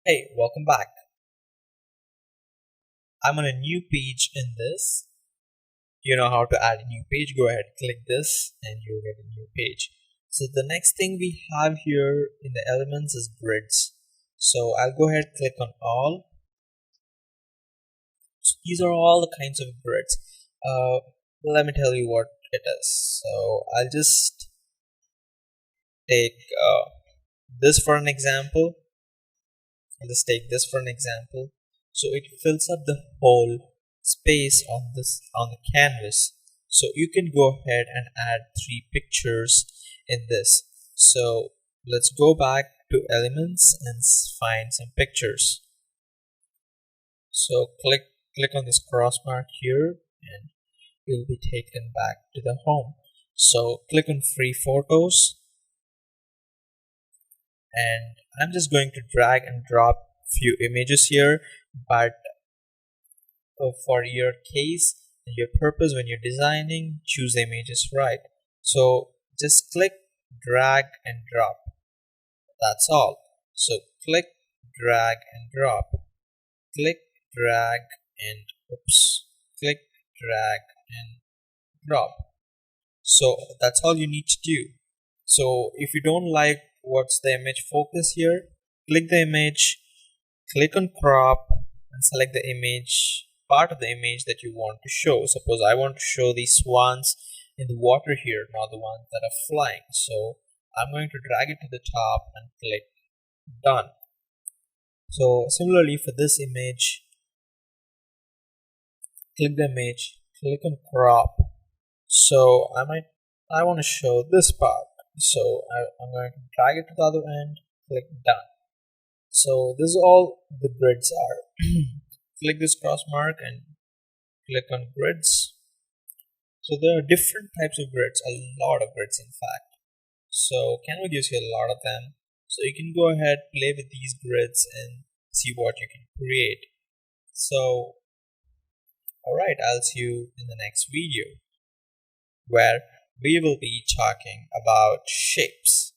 Hey, welcome back. I'm on a new page in this. You know how to add a new page. Go ahead, click this, and you'll get a new page. So the next thing we have here in the elements is grids. So I'll go ahead, click on all. So these are all the kinds of grids. Let me tell you what it is. So I'll just take this for an example. I'll just take this for an example. So it fills up the whole space on the canvas. So you can go ahead and add 3 pictures in this. So let's go back to elements and find some pictures. So click on this cross mark here and you'll be taken back to the home. So click on free photos, and I'm just going to drag and drop few images here, but for your case and your purpose when you're designing, choose the images right. So just click, drag and drop. That's all. So click, drag and drop. Click, drag and click, drag and drop. So that's all you need to do. So if you don't like what's the image focus here, click the image, click on crop and select the image, part of the image that you want to show. Suppose I want to show these swans in the water here, not the ones that are flying. So I'm going to drag it to the top and click done. So similarly for this image, click the image, click on crop. So I want to show this part. So I'm going to drag it to the other end, click done. So this is all the grids are. Click this cross mark and click on grids. So there are different types of grids, a lot of grids in fact. So Canva gives you a lot of them. So you can go ahead, play with these grids and see what you can create. So alright, I'll see you in the next video where we will be talking about shapes.